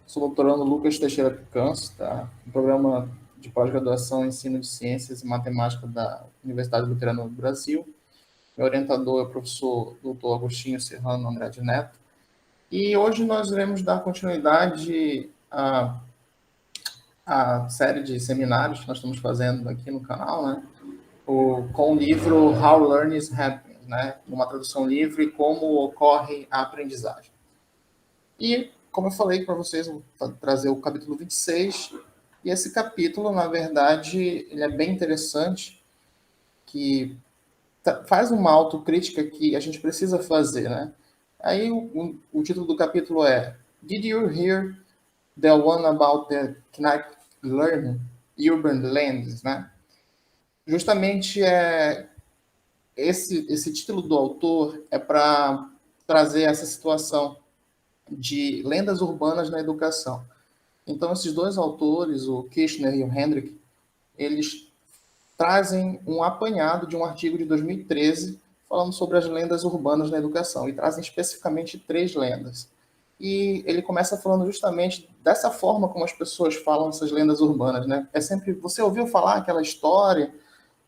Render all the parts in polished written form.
Sou doutorando Lucas Teixeira Picanço, tá? No programa de pós-graduação em Ensino de Ciências e Matemática da Universidade Luterana do Brasil. Meu orientador é o professor Dr. Agostinho Serrano Andrade Neto. E hoje nós iremos dar continuidade à série de seminários que nós estamos fazendo aqui no canal, né? Com o livro How Learning is Happening, né? Uma tradução livre, Como Ocorre a Aprendizagem. E, como eu falei para vocês, eu vou trazer o capítulo 26. E esse capítulo, na verdade, ele é bem interessante, que faz uma autocrítica que a gente precisa fazer, né? Aí o título do capítulo é Did you hear the one about the Knack Learning Urban Lands, né? Justamente esse título do autor é para trazer essa situação de lendas urbanas na educação. Então, esses dois autores, o Kirchner e o Hendrick, eles trazem um apanhado de um artigo de 2013 falando sobre as lendas urbanas na educação, e trazem especificamente 3 lendas. E ele começa falando justamente dessa forma como as pessoas falam essas lendas urbanas, né? É sempre, você ouviu falar aquela história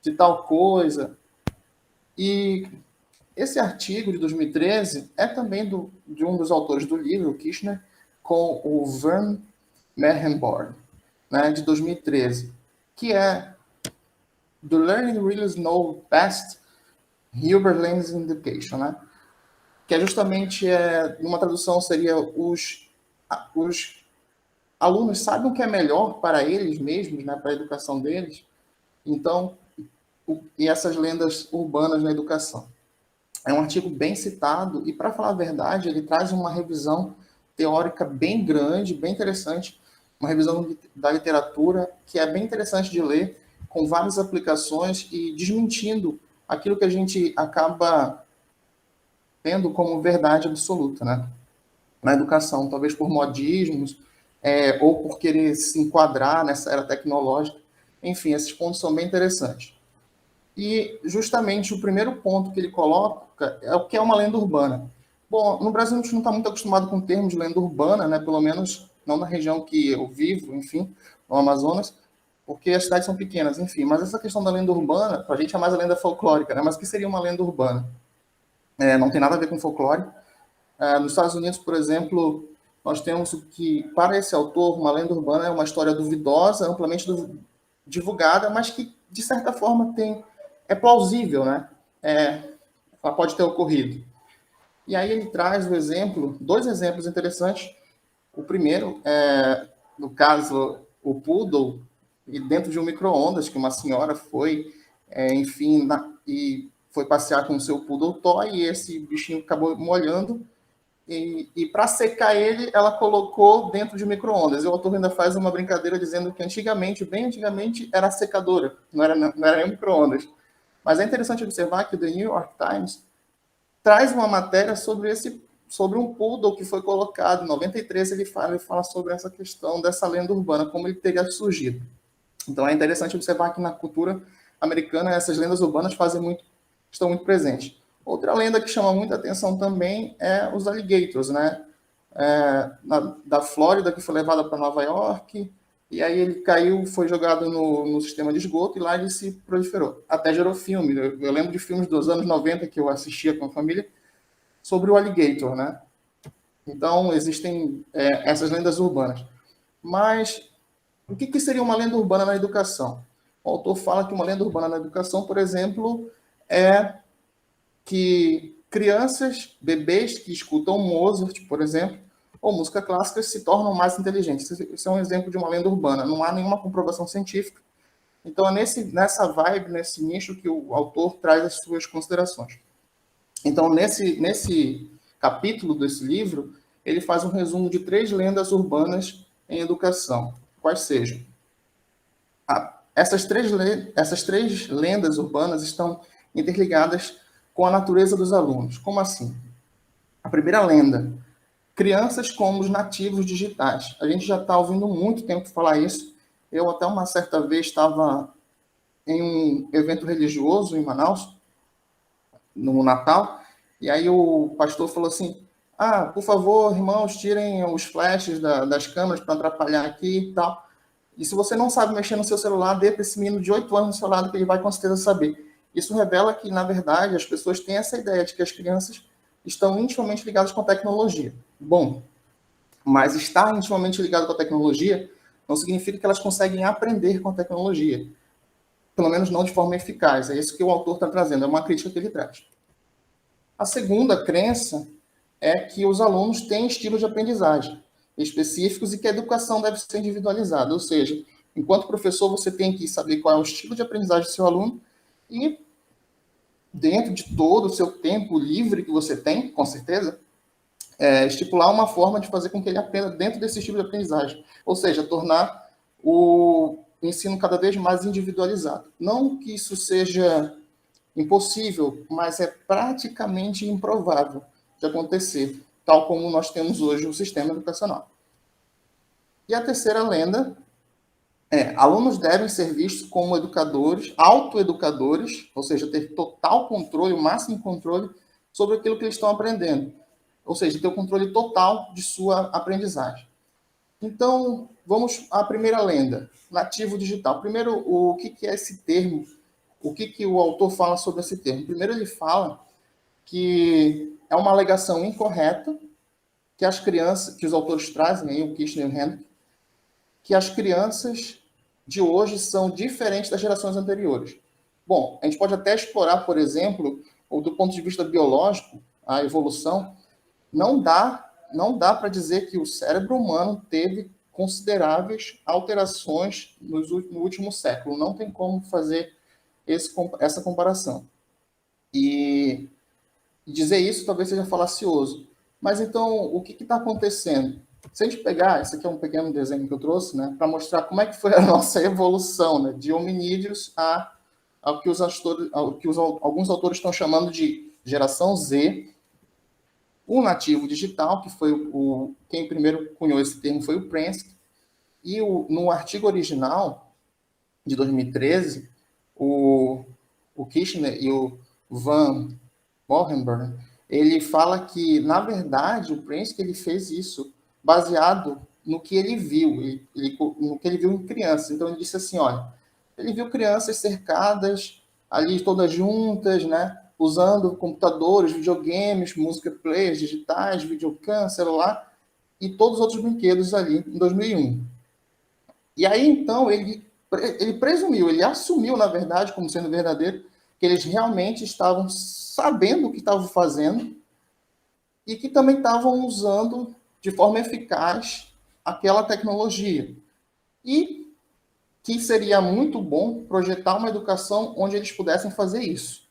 de tal coisa? E esse artigo de 2013 é também de um dos autores do livro, o Kirchner, com o Vern Merenborn, né, de 2013, que é The Learning Really Know Best, Urban Lands Education, né? Que é justamente, numa tradução seria os alunos sabem o que é melhor para eles mesmos, né, para a educação deles. Então, e essas lendas urbanas na educação. É um artigo bem citado e, para falar a verdade, ele traz uma revisão teórica bem grande, bem interessante, uma revisão da literatura que é bem interessante de ler, com várias aplicações e desmentindo aquilo que a gente acaba tendo como verdade absoluta, né? Na educação, talvez por modismos, ou por querer se enquadrar nessa era tecnológica. Enfim, esses pontos são bem interessantes. E justamente o primeiro ponto que ele coloca é o que é uma lenda urbana. Bom, no Brasil a gente não está muito acostumado com o termo de lenda urbana, né? Pelo menos não na região que eu vivo, enfim, no Amazonas, porque as cidades são pequenas, enfim. Mas essa questão da lenda urbana, para a gente é mais a lenda folclórica, né? Mas o que seria uma lenda urbana? Não tem nada a ver com folclore. Nos Estados Unidos, por exemplo, nós temos o que, para esse autor, uma lenda urbana é uma história duvidosa, amplamente divulgada, mas que, de certa forma, é plausível, né? Ela pode ter ocorrido. E aí ele traz o exemplo, 2 exemplos interessantes. O primeiro é, no caso, o poodle, e dentro de um micro-ondas, que uma senhora foi, enfim, e foi passear com o seu poodle toy, e esse bichinho acabou molhando, e para secar ele, ela colocou dentro de micro-ondas. E o autor ainda faz uma brincadeira dizendo que antigamente, bem antigamente, era secadora, não era nem micro-ondas. Mas é interessante observar que o The New York Times traz uma matéria sobre um poodle que foi colocado. Em 93 ele fala sobre essa questão dessa lenda urbana, como ele teria surgido. Então é interessante observar que na cultura americana essas lendas urbanas estão muito presentes. Outra lenda que chama muita atenção também é os alligators, né? Da Flórida, que foi levada para Nova York, e aí ele caiu, foi jogado no sistema de esgoto, e lá ele se proliferou. Até gerou filme. Eu lembro de filmes dos anos 90 que eu assistia com a família sobre o alligator, né? Então, existem essas lendas urbanas. Mas o que seria uma lenda urbana na educação? O autor fala que uma lenda urbana na educação, por exemplo, é que crianças, bebês que escutam Mozart, por exemplo, ou música clássica, se tornam mais inteligentes. Isso é um exemplo de uma lenda urbana. Não há nenhuma comprovação científica. Então, é nessa vibe, nesse nicho que o autor traz as suas considerações. Então, nesse capítulo desse livro, ele faz um resumo de 3 lendas urbanas em educação. Quais sejam? Essas três lendas urbanas estão interligadas com a natureza dos alunos. Como assim? A primeira lenda: crianças como os nativos digitais. A gente já está ouvindo muito tempo falar isso. Eu até uma certa vez estava em um evento religioso em Manaus, no Natal, e aí o pastor falou assim: por favor, irmãos, tirem os flashes das câmeras para atrapalhar aqui e tal. E se você não sabe mexer no seu celular, dê para esse menino de 8 anos no seu lado, que ele vai com certeza saber. Isso revela que, na verdade, as pessoas têm essa ideia de que as crianças estão intimamente ligadas com a tecnologia. Bom, mas estar intimamente ligado com a tecnologia não significa que elas conseguem aprender com a tecnologia. Pelo menos não de forma eficaz. É isso que o autor está trazendo, é uma crítica que ele traz. A segunda crença é que os alunos têm estilos de aprendizagem específicos e que a educação deve ser individualizada. Ou seja, enquanto professor, você tem que saber qual é o estilo de aprendizagem do seu aluno e, dentro de todo o seu tempo livre que você tem, com certeza, estipular uma forma de fazer com que ele aprenda dentro desse estilo de aprendizagem. Ou seja, tornar o ensino cada vez mais individualizado. Não que isso seja impossível, mas é praticamente improvável de acontecer, tal como nós temos hoje o sistema educacional. E a terceira lenda alunos devem ser vistos como educadores, autoeducadores, ou seja, ter total controle, o máximo controle sobre aquilo que eles estão aprendendo. Ou seja, ter o controle total de sua aprendizagem. Então, vamos à primeira lenda, nativo digital. Primeiro, o que é esse termo? O que o autor fala sobre esse termo? Primeiro, ele fala que é uma alegação incorreta que as crianças, que os autores trazem, aí, o Kirchner e o Hendrick, que as crianças de hoje são diferentes das gerações anteriores. Bom, a gente pode até explorar, por exemplo, ou do ponto de vista biológico, a evolução, não dá para dizer que o cérebro humano teve consideráveis alterações no último século. Não tem como fazer essa comparação. E dizer isso talvez seja falacioso. Mas então, o que está acontecendo? Se a gente pegar, esse aqui é um pequeno desenho que eu trouxe, né, para mostrar como é que foi a nossa evolução, né, de hominídeos ao que alguns autores estão chamando de geração Z. O nativo digital, que foi quem primeiro cunhou esse termo foi o Prensky, e no artigo original de 2013, o Kirchner e o Van Morenburg, ele fala que, na verdade, o Prensky ele fez isso baseado no que ele viu, no que ele viu em crianças. Então, ele disse assim, olha, ele viu crianças cercadas ali, todas juntas, né, usando computadores, videogames, música players digitais, videocam, celular, e todos os outros brinquedos ali em 2001. E aí, então, ele presumiu, ele assumiu, na verdade, como sendo verdadeiro, que eles realmente estavam sabendo o que estavam fazendo e que também estavam usando de forma eficaz aquela tecnologia. E que seria muito bom projetar uma educação onde eles pudessem fazer isso.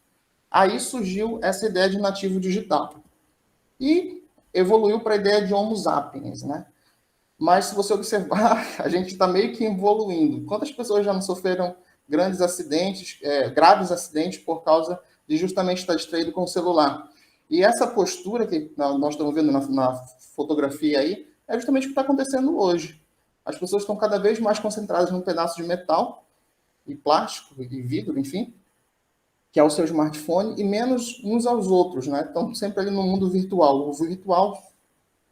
Aí surgiu essa ideia de nativo digital. E evoluiu para a ideia de Homo sapiens, né? Mas se você observar, a gente está meio que evoluindo. Quantas pessoas já não sofreram grandes acidentes, graves acidentes por causa de justamente estar distraído com o celular? E essa postura que nós estamos vendo na fotografia aí, é justamente o que está acontecendo hoje. As pessoas estão cada vez mais concentradas num pedaço de metal e plástico e vidro, enfim, que é o seu smartphone, e menos uns aos outros, né? Estão sempre ali no mundo virtual. O virtual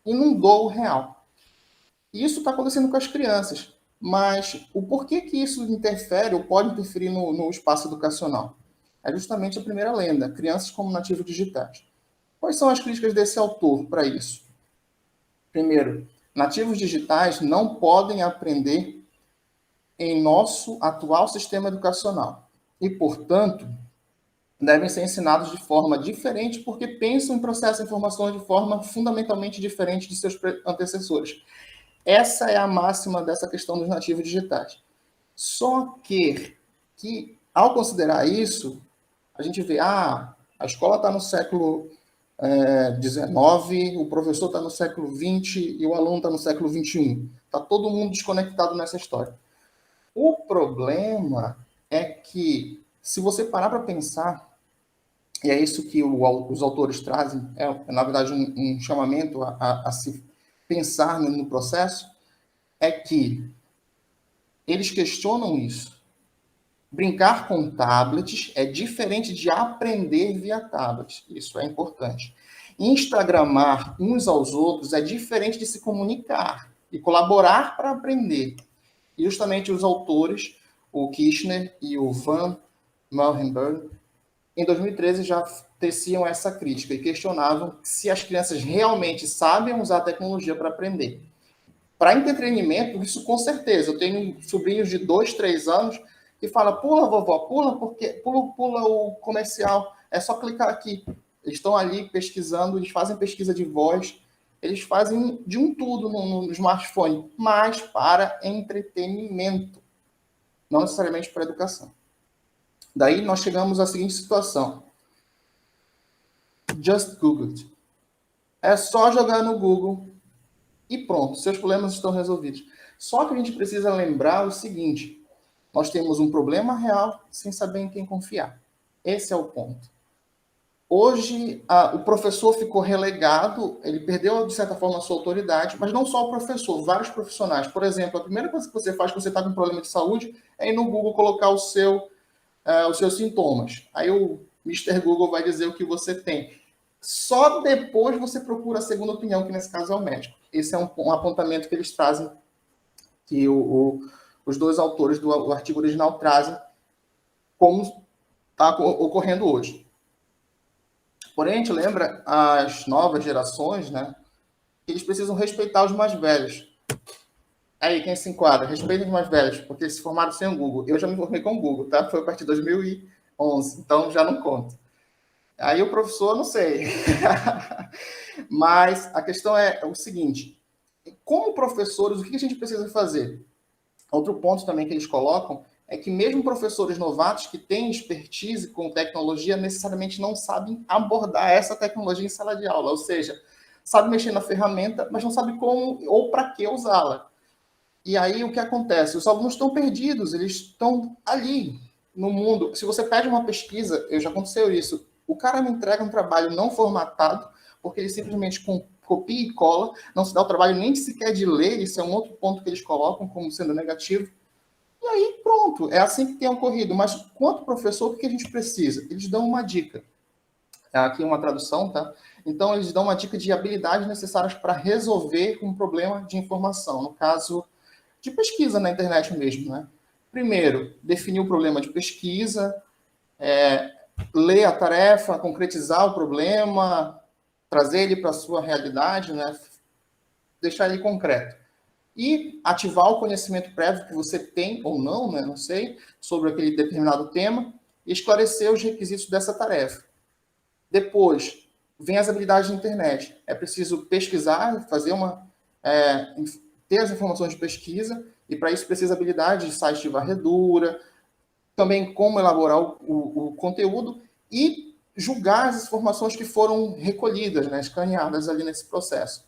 inundou o real. E isso está acontecendo com as crianças. Mas o porquê que isso interfere ou pode interferir no espaço educacional? É justamente a primeira lenda, crianças como nativos digitais. Quais são as críticas desse autor para isso? Primeiro, nativos digitais não podem aprender em nosso atual sistema educacional e, portanto, devem ser ensinados de forma diferente porque pensam em processar informações de forma fundamentalmente diferente de seus antecessores. Essa é a máxima dessa questão dos nativos digitais. Só que ao considerar isso, a gente vê, a escola está no século XIX, o professor está no século XX e o aluno está no século XXI. Está todo mundo desconectado nessa história. O problema é que, se você parar para pensar, e é isso que os autores trazem, na verdade um chamamento a se pensar no processo, é que eles questionam isso. Brincar com tablets é diferente de aprender via tablets. Isso é importante. Instagramar uns aos outros é diferente de se comunicar e colaborar para aprender. E justamente os autores, o Kirchner e o Van Mallenberg, em 2013 já teciam essa crítica e questionavam se as crianças realmente sabem usar a tecnologia para aprender. Para entretenimento, isso com certeza. Eu tenho sobrinhos de 2, 3 anos que falam, pula, vovó, pula, porque pula o comercial, é só clicar aqui. Eles estão ali pesquisando, eles fazem pesquisa de voz, eles fazem de um tudo no smartphone, mas para entretenimento, não necessariamente para educação. Daí nós chegamos à seguinte situação. Just Google it. É só jogar no Google e pronto, seus problemas estão resolvidos. Só que a gente precisa lembrar o seguinte, nós temos um problema real sem saber em quem confiar. Esse é o ponto. Hoje, o professor ficou relegado, ele perdeu, de certa forma, a sua autoridade, mas não só o professor, vários profissionais. Por exemplo, a primeira coisa que você faz quando você está com um problema de saúde é ir no Google colocar os seus sintomas. Aí o Mr. Google vai dizer o que você tem. Só depois você procura a segunda opinião, que nesse caso é o médico. Esse é um apontamento que eles trazem, que os dois autores do artigo original trazem, como está ocorrendo hoje. Porém, a gente lembra as novas gerações, né? Que eles precisam respeitar os mais velhos. Aí, quem se enquadra? Respeita os mais velhos, porque eles se formaram sem o Google. Eu já me formei com o Google, tá? Foi a partir de 2011, então já não conto. Aí o professor, não sei. Mas a questão é o seguinte, como professores, o que a gente precisa fazer? Outro ponto também que eles colocam é que mesmo professores novatos que têm expertise com tecnologia, necessariamente não sabem abordar essa tecnologia em sala de aula, ou seja, sabe mexer na ferramenta, mas não sabe como ou para que usá-la. E aí o que acontece? Os alunos estão perdidos, eles estão ali no mundo. Se você pede uma pesquisa, já aconteceu isso, o cara me entrega um trabalho não formatado, porque ele simplesmente copia e cola, não se dá o trabalho nem sequer de ler, isso é um outro ponto que eles colocam como sendo negativo. E aí, pronto, é assim que tem ocorrido. Mas, quanto professor, o que a gente precisa? Eles dão uma dica. Aqui uma tradução, tá? Então, eles dão uma dica de habilidades necessárias para resolver um problema de informação. No caso, de pesquisa na internet mesmo, né? Primeiro, definir o problema de pesquisa, ler a tarefa, concretizar o problema, trazer ele para a sua realidade, né? Deixar ele concreto. E ativar o conhecimento prévio que você tem ou não, né? Não sei, sobre aquele determinado tema, e esclarecer os requisitos dessa tarefa. Depois, vem as habilidades de internet. É preciso pesquisar, ter as informações de pesquisa, e para isso precisa habilidade de site de varredura, também como elaborar o conteúdo e julgar as informações que foram recolhidas, né, escaneadas ali nesse processo.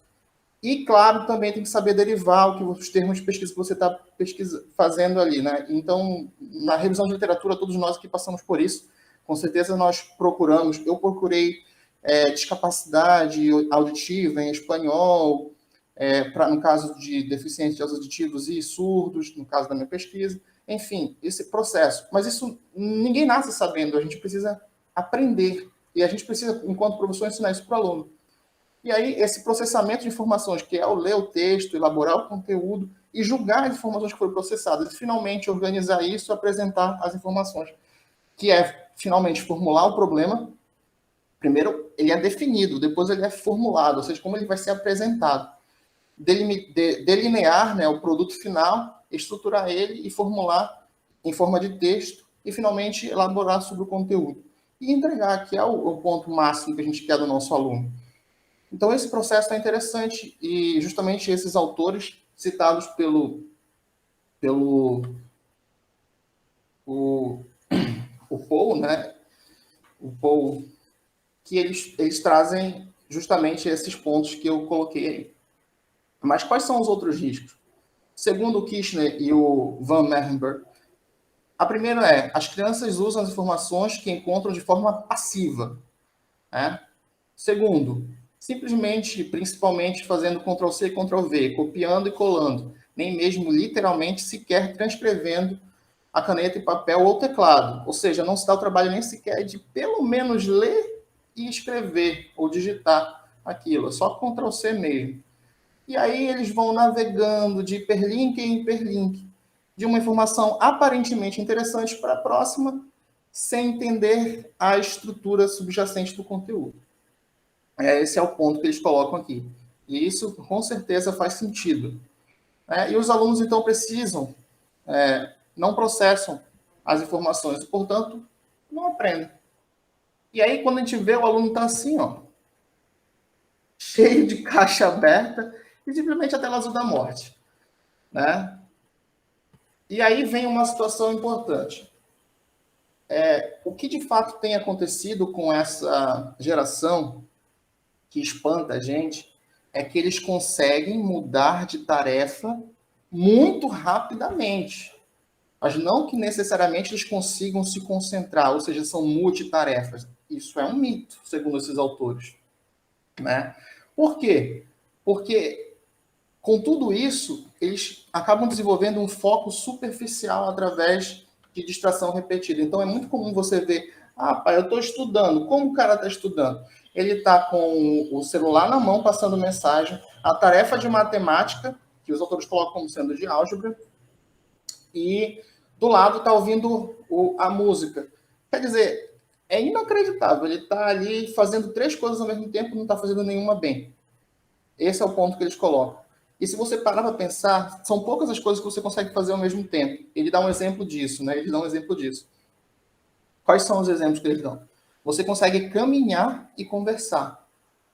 E, claro, também tem que saber derivar os termos de pesquisa que você está fazendo ali, né? Então, na revisão de literatura, todos nós aqui passamos por isso. Com certeza eu procurei discapacidade auditiva em espanhol, no caso de deficientes auditivos e surdos, no caso da minha pesquisa. Enfim, esse processo. Mas isso, ninguém nasce sabendo, a gente precisa aprender. E a gente precisa, enquanto professor, ensinar isso para o aluno. E aí, esse processamento de informações, que é o ler o texto, elaborar o conteúdo e julgar as informações que foram processadas, e finalmente organizar isso e apresentar as informações, que é, finalmente, formular o problema. Primeiro, ele é definido, depois ele é formulado, ou seja, como ele vai ser apresentado. Delinear, né, o produto final, estruturar ele e formular em forma de texto e, finalmente, elaborar sobre o conteúdo. E entregar, que é o ponto máximo que a gente quer do nosso aluno. Então, esse processo é interessante e justamente esses autores citados pelo Paul, né? O Paul, que eles trazem justamente esses pontos que eu coloquei aí. Mas quais são os outros riscos? Segundo o Kirchner e o Van Mallenberg, a primeira é, as crianças usam as informações que encontram de forma passiva. Né? Segundo, simplesmente, principalmente fazendo Ctrl+C e Ctrl+V, copiando e colando, nem mesmo literalmente sequer transcrevendo a caneta e papel ou teclado. Ou seja, não se dá o trabalho nem sequer de pelo menos ler e escrever ou digitar aquilo, é só Ctrl+C mesmo. E aí eles vão navegando de hiperlink em hiperlink, de uma informação aparentemente interessante para a próxima, sem entender a estrutura subjacente do conteúdo. Esse é o ponto que eles colocam aqui. E isso, com certeza, faz sentido. E os alunos, então, precisam, não processam as informações, portanto, não aprendem. E aí, quando a gente vê, o aluno está assim, ó, cheio de caixa aberta e simplesmente a tela azul da morte. Né? E aí vem uma situação importante. O que de fato tem acontecido com essa geração que espanta a gente é que eles conseguem mudar de tarefa muito rapidamente. Mas não que necessariamente eles consigam se concentrar, ou seja, são multitarefas. Isso é um mito, segundo esses autores. Né? Por quê? Porque, com tudo isso, eles acabam desenvolvendo um foco superficial através de distração repetida. Então, é muito comum você ver, pai, eu estou estudando. Como o cara está estudando? Ele está com o celular na mão, passando mensagem, a tarefa de matemática, que os autores colocam como sendo de álgebra, e do lado está ouvindo a música. Quer dizer, é inacreditável. Ele está ali fazendo 3 coisas ao mesmo tempo e não está fazendo nenhuma bem. Esse é o ponto que eles colocam. E se você parar para pensar, são poucas as coisas que você consegue fazer ao mesmo tempo. Ele dá um exemplo disso, né? Eles dão um exemplo disso. Quais são os exemplos que eles dão? Você consegue caminhar e conversar,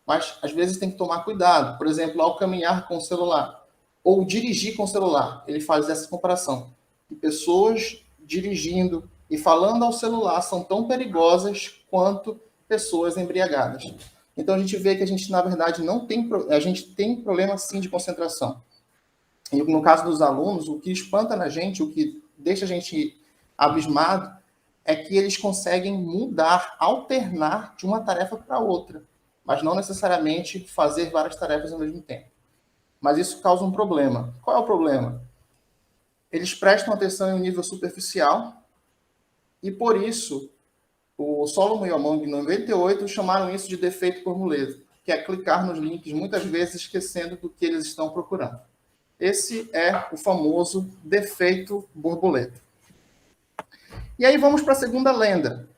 mas às vezes tem que tomar cuidado. Por exemplo, ao caminhar com o celular ou dirigir com o celular, ele faz essa comparação. E pessoas dirigindo e falando ao celular são tão perigosas quanto pessoas embriagadas. Então a gente vê que a gente, na verdade, a gente tem problema sim de concentração. E no caso dos alunos, o que espanta na gente, o que deixa a gente abismado, é que eles conseguem mudar, alternar de uma tarefa para outra, mas não necessariamente fazer várias tarefas ao mesmo tempo. Mas isso causa um problema. Qual é o problema? Eles prestam atenção em um nível superficial e, por isso, o Solomon e o Among, em 98, chamaram isso de defeito borboleta, que é clicar nos links, muitas vezes esquecendo do que eles estão procurando. Esse é o famoso defeito borboleta. E aí vamos para a segunda lenda,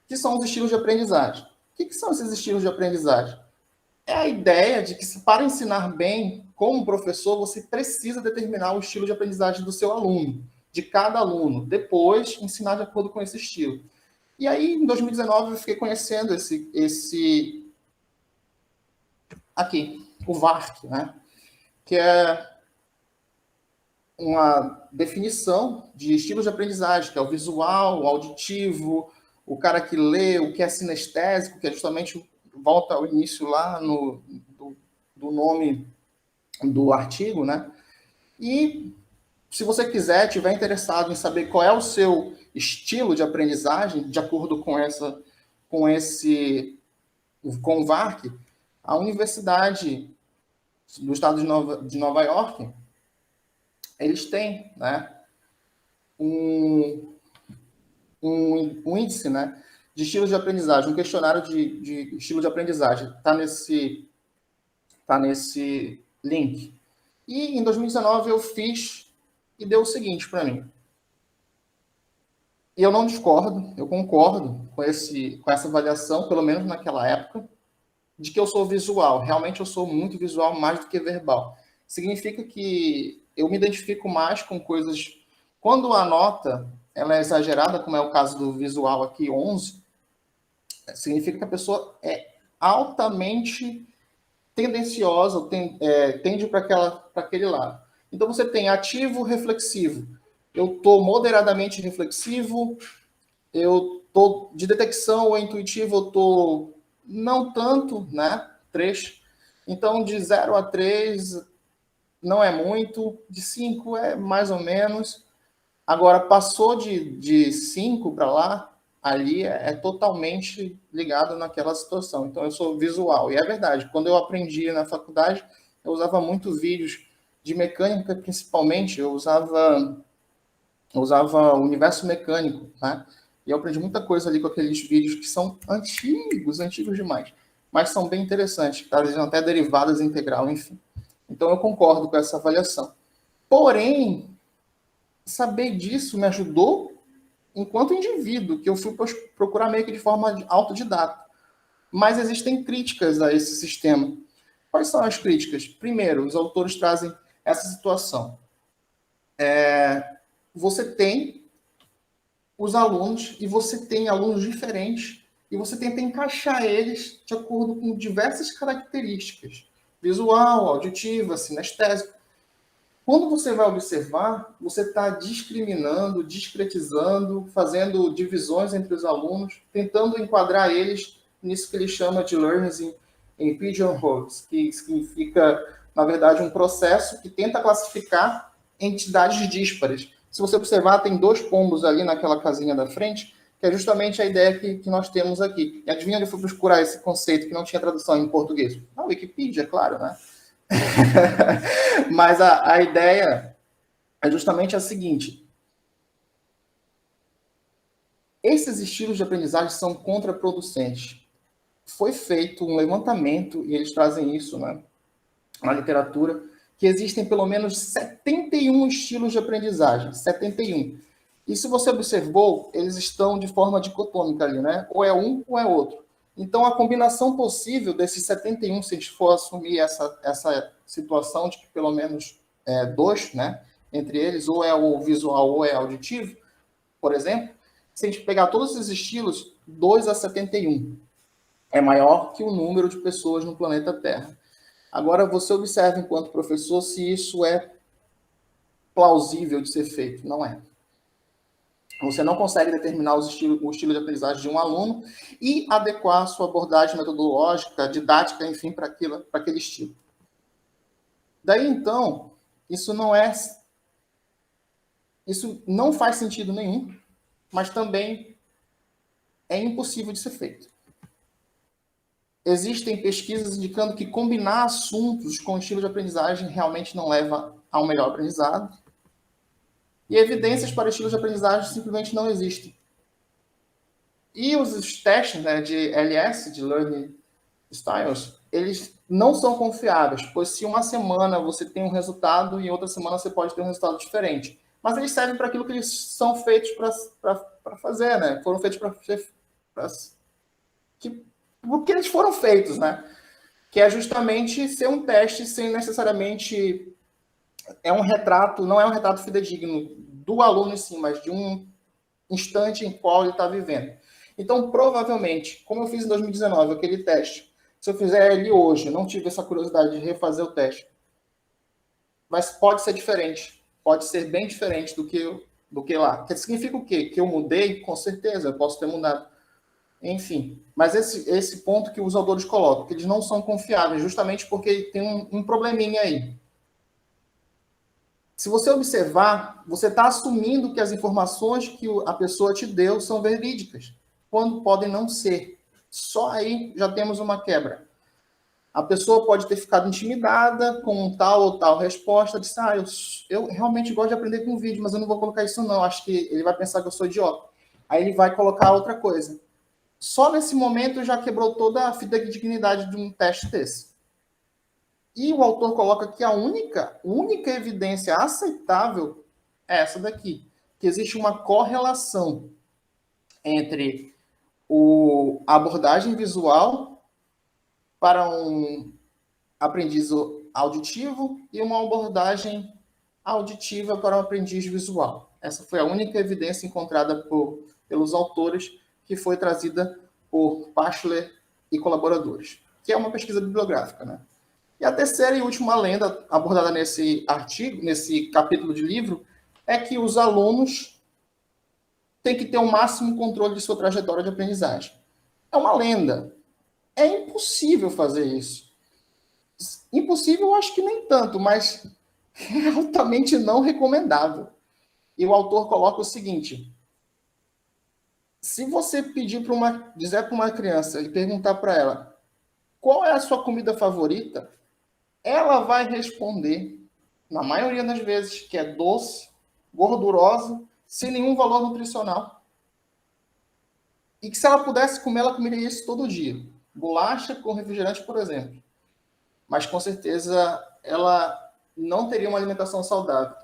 que são os estilos de aprendizagem. O que são esses estilos de aprendizagem? É a ideia de que, para ensinar bem, como professor, você precisa determinar o estilo de aprendizagem do seu aluno, de cada aluno. Depois, ensinar de acordo com esse estilo. E aí, em 2019, eu fiquei conhecendo aqui, o VARC, né? Que é uma definição de estilos de aprendizagem, que é o visual, o auditivo, o cara que lê, o que é sinestésico, que é justamente, volta ao início lá do nome do artigo, né? E se você quiser, tiver interessado em saber qual é o seu estilo de aprendizagem, de acordo com o VARC, a Universidade do Estado de Nova York, eles têm, né, um índice, né, de estilos de aprendizagem, um questionário de estilo de aprendizagem. Está nesse link. E em 2019 eu fiz e deu o seguinte para mim. E eu não discordo, eu concordo com essa avaliação, pelo menos naquela época, de que eu sou visual. Realmente eu sou muito visual, mais do que verbal. Significa que eu me identifico mais com coisas... Quando a nota ela é exagerada, como é o caso do visual aqui, 11, significa que a pessoa é altamente tendenciosa, tende para aquele lado. Então você tem ativo, reflexivo. Eu estou moderadamente reflexivo, eu estou de detecção ou intuitivo, eu estou não tanto, né? 3. Então, de 0 a 3 não é muito, de 5 é mais ou menos. Agora, passou de 5 para lá, ali é totalmente ligado naquela situação. Então, eu sou visual. E é verdade, quando eu aprendi na faculdade, eu usava muito vídeos de mecânica, principalmente, eu usava o universo mecânico, né? E eu aprendi muita coisa ali com aqueles vídeos que são antigos demais. mas são bem interessantes, trazem até derivadas integral, enfim. Então, eu concordo com essa avaliação. Porém, saber disso me ajudou enquanto indivíduo, que eu fui procurar meio que de forma autodidata. Mas existem críticas a esse sistema. Quais são as críticas? Primeiro, os autores trazem essa situação. Você tem os alunos e você tem alunos diferentes e você tenta encaixar eles de acordo com diversas características, visual, auditiva, sinestésica. Quando você vai observar, você está discriminando, discretizando, fazendo divisões entre os alunos, tentando enquadrar eles nisso que ele chama de learning em pigeonholes, que significa, na verdade, um processo que tenta classificar entidades díspares. Se você observar, tem 2 pombos ali naquela casinha da frente, que é justamente a ideia que nós temos aqui. E adivinha onde eu fui procurar esse conceito que não tinha tradução em português? Na Wikipedia, claro, né? Mas a ideia é justamente a seguinte: esses estilos de aprendizagem são contraproducentes. Foi feito um levantamento, e eles trazem isso, né, na literatura, que existem pelo menos 71 estilos de aprendizagem. 71. E se você observou, eles estão de forma dicotômica ali, né? Ou é um ou é outro. Então, a combinação possível desses 71, se a gente for assumir essa situação de que pelo menos 2, né, entre eles, ou é o visual ou é auditivo, por exemplo, se a gente pegar todos esses estilos, 2 a 71 é maior que o número de pessoas no planeta Terra. Agora, você observa, enquanto professor, se isso é plausível de ser feito. Não é. Você não consegue determinar o estilo de aprendizagem de um aluno e adequar a sua abordagem metodológica, didática, enfim, para aquele estilo. Daí, então, isso não faz sentido nenhum, mas também é impossível de ser feito. Existem pesquisas indicando que combinar assuntos com estilo de aprendizagem realmente não leva ao melhor aprendizado. E evidências para estilos de aprendizagem simplesmente não existem. E os testes, né, de LS, de Learning Styles, eles não são confiáveis, pois se uma semana você tem um resultado e outra semana você pode ter um resultado diferente. Mas eles servem para aquilo que eles são feitos para fazer, né? Foram feitos porque eles foram feitos, né? Que é justamente ser um teste sem necessariamente não é um retrato fidedigno do aluno em si, mas de um instante em qual ele está vivendo. Então, provavelmente, como eu fiz em 2019, aquele teste, se eu fizer ele hoje, não tive essa curiosidade de refazer o teste, mas pode ser diferente, pode ser bem diferente do que lá. Que significa o quê? Que eu mudei? Com certeza, eu posso ter mudado. Enfim, mas esse ponto que os autores colocam, que eles não são confiáveis, justamente porque tem um probleminha aí. Se você observar, você está assumindo que as informações que a pessoa te deu são verídicas, quando podem não ser. Só aí já temos uma quebra. A pessoa pode ter ficado intimidada com tal ou tal resposta, disse, eu realmente gosto de aprender com vídeo, mas eu não vou colocar isso não, acho que ele vai pensar que eu sou idiota. Aí ele vai colocar outra coisa. Só nesse momento já quebrou toda a fidedignidade de um teste desse. E o autor coloca que a única evidência aceitável é essa daqui, que existe uma correlação entre a abordagem visual para um aprendiz auditivo e uma abordagem auditiva para um aprendiz visual. Essa foi a única evidência encontrada pelos autores, que foi trazida por Pachler e colaboradores, que é uma pesquisa bibliográfica, né? E a terceira e última lenda abordada nesse artigo, nesse capítulo de livro, é que os alunos têm que ter o máximo controle de sua trajetória de aprendizagem. É uma lenda. É impossível fazer isso. Impossível, eu acho que nem tanto, mas é altamente não recomendável. E o autor coloca o seguinte: se você dizer para uma criança e perguntar para ela qual é a sua comida favorita, ela vai responder, na maioria das vezes, que é doce, gordurosa, sem nenhum valor nutricional. E que se ela pudesse comer, ela comeria isso todo dia. bolacha com refrigerante, por exemplo. Mas, com certeza, ela não teria uma alimentação saudável.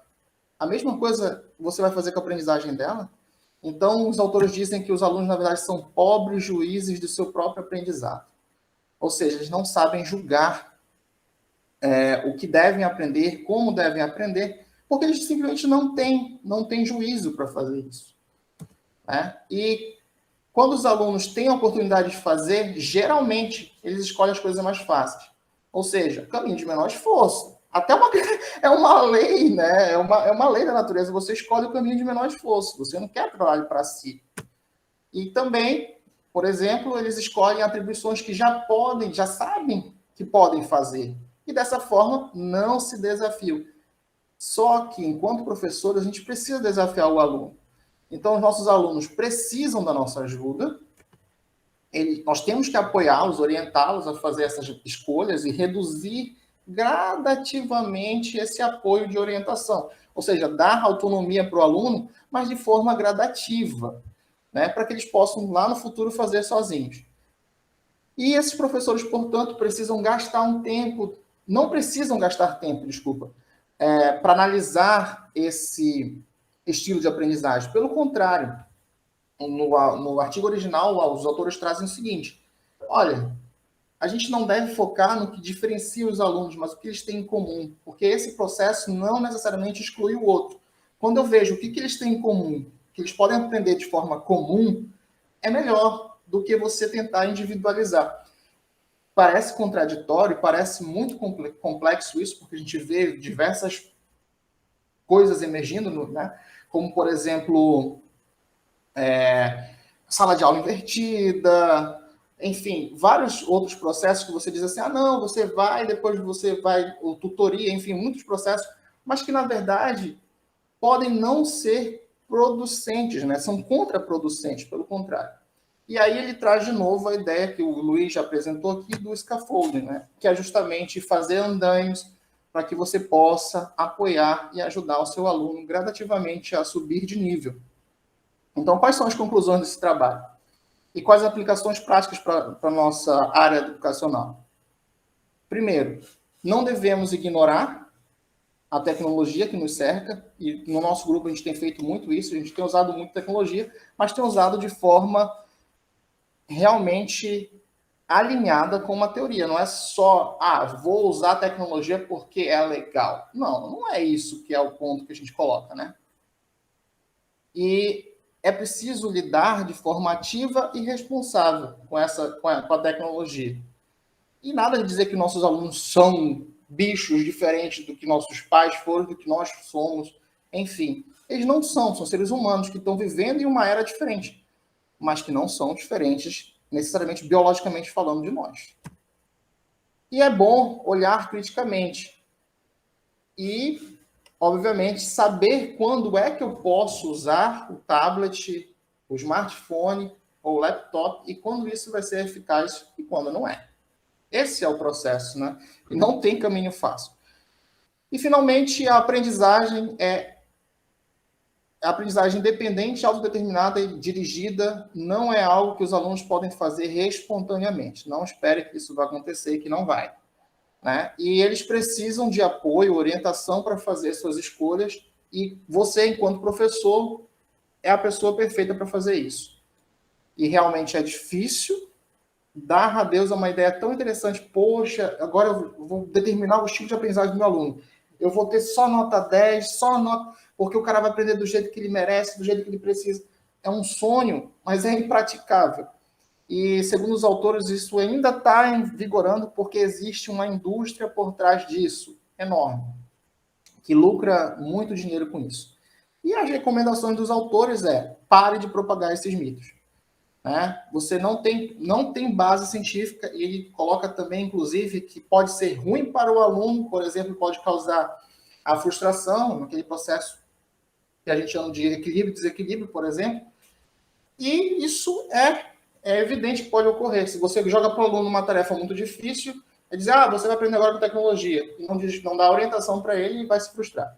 A mesma coisa você vai fazer com a aprendizagem dela? Então, os autores dizem que os alunos, na verdade, são pobres juízes do seu próprio aprendizado. Ou seja, eles não sabem julgar o que devem aprender, como devem aprender, porque eles simplesmente não têm juízo para fazer isso. Né? E quando os alunos têm a oportunidade de fazer, geralmente eles escolhem as coisas mais fáceis. Ou seja, caminho de menor esforço. Até é uma lei, né? É uma lei da natureza. Você escolhe o caminho de menor esforço. Você não quer trabalho para si. E também, por exemplo, eles escolhem atribuições que já sabem que podem fazer. E dessa forma, não se desafiam. Só que, enquanto professores, a gente precisa desafiar o aluno. Então, os nossos alunos precisam da nossa ajuda. Nós temos que apoiá-los, orientá-los a fazer essas escolhas e reduzir gradativamente esse apoio de orientação. Ou seja, dar autonomia para o aluno, mas de forma gradativa, né, para que eles possam, lá no futuro, fazer sozinhos. E esses professores, portanto, precisam gastar um tempo, não precisam gastar tempo, desculpa, para analisar esse estilo de aprendizagem. Pelo contrário, no artigo original, os autores trazem o seguinte: olha, a gente não deve focar no que diferencia os alunos, mas o que eles têm em comum, porque esse processo não necessariamente exclui o outro. Quando eu vejo o que eles têm em comum, que eles podem aprender de forma comum, é melhor do que você tentar individualizar. Parece contraditório, parece muito complexo isso, porque a gente vê diversas coisas emergindo, né? Como, por exemplo, sala de aula invertida, enfim, vários outros processos que você diz assim, não, você vai, depois você vai, ou tutoria, enfim, muitos processos, mas que, na verdade, podem não ser producentes, né? São contraproducentes, pelo contrário. E aí ele traz de novo a ideia que o Luiz já apresentou aqui do scaffolding, né? Que é justamente fazer andaimes para que você possa apoiar e ajudar o seu aluno gradativamente a subir de nível. Então, quais são as conclusões desse trabalho? E quais aplicações práticas para a nossa área educacional? Primeiro, não devemos ignorar a tecnologia que nos cerca, e no nosso grupo a gente tem feito muito isso, a gente tem usado muito tecnologia, mas tem usado de forma realmente alinhada com uma teoria. Não é só, vou usar a tecnologia porque é legal. Não, não é isso que é o ponto que a gente coloca, né? E é preciso lidar de forma ativa e responsável com a tecnologia. E nada de dizer que nossos alunos são bichos diferentes do que nossos pais foram, do que nós somos. Enfim, eles não são seres humanos que estão vivendo em uma era diferente, mas que não são diferentes necessariamente biologicamente falando de nós. E é bom olhar criticamente e, obviamente, saber quando é que eu posso usar o tablet, o smartphone ou o laptop e quando isso vai ser eficaz e quando não é. Esse é o processo, né? E não tem caminho fácil. E, finalmente, a aprendizagem independente, autodeterminada e dirigida não é algo que os alunos podem fazer espontaneamente. Não espere que isso vai acontecer, que não vai. Né? E eles precisam de apoio, orientação para fazer suas escolhas, e você, enquanto professor, é a pessoa perfeita para fazer isso. E realmente é difícil. Dar a Deus é uma ideia tão interessante. Poxa, agora eu vou determinar o estilo de aprendizagem do meu aluno. Eu vou ter só nota 10, só nota... porque o cara vai aprender do jeito que ele merece, do jeito que ele precisa. É um sonho, mas é impraticável. E, segundo os autores, isso ainda está vigorando porque existe uma indústria por trás disso, enorme, que lucra muito dinheiro com isso. E as recomendações dos autores pare de propagar esses mitos. Né? Você não tem base científica, e ele coloca também, inclusive, que pode ser ruim para o aluno, por exemplo, pode causar a frustração, naquele processo que a gente chama de equilíbrio e desequilíbrio, por exemplo, e isso é evidente que pode ocorrer. Se você joga para o aluno uma tarefa muito difícil, ele diz, você vai aprender agora com tecnologia, e não dá orientação para ele e vai se frustrar.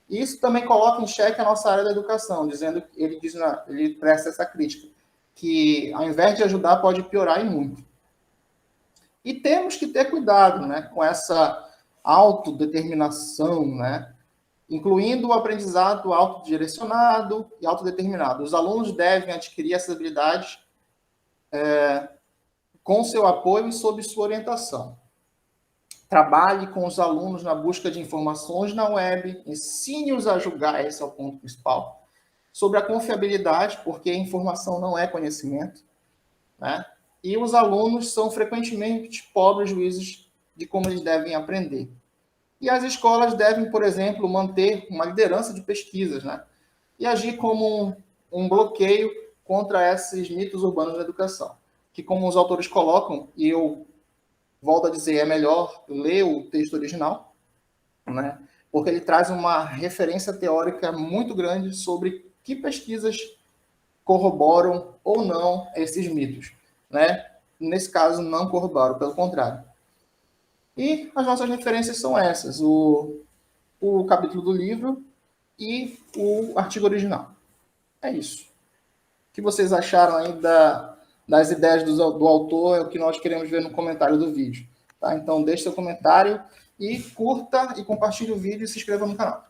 E isso também coloca em xeque a nossa área da educação, dizendo, ele presta essa crítica, que ao invés de ajudar, pode piorar e muito. E temos que ter cuidado, né, com essa autodeterminação, né, incluindo o aprendizado autodirecionado e autodeterminado. Os alunos devem adquirir essas habilidades com seu apoio e sob sua orientação. Trabalhe com os alunos na busca de informações na web, ensine-os a julgar, esse é o ponto principal, sobre a confiabilidade, porque a informação não é conhecimento, né? E os alunos são frequentemente pobres juízes de como eles devem aprender. E as escolas devem, por exemplo, manter uma liderança de pesquisas, né? E agir como um bloqueio contra esses mitos urbanos da educação, que, como os autores colocam, e eu volto a dizer, é melhor ler o texto original, né? Porque ele traz uma referência teórica muito grande sobre que pesquisas corroboram ou não esses mitos, né? Nesse caso, não corroboram, pelo contrário. E as nossas referências são essas, o capítulo do livro e o artigo original. É isso. O que vocês acharam aí das ideias do autor, é o que nós queremos ver no comentário do vídeo. Tá? Então, deixe seu comentário e curta e compartilhe o vídeo e se inscreva no canal.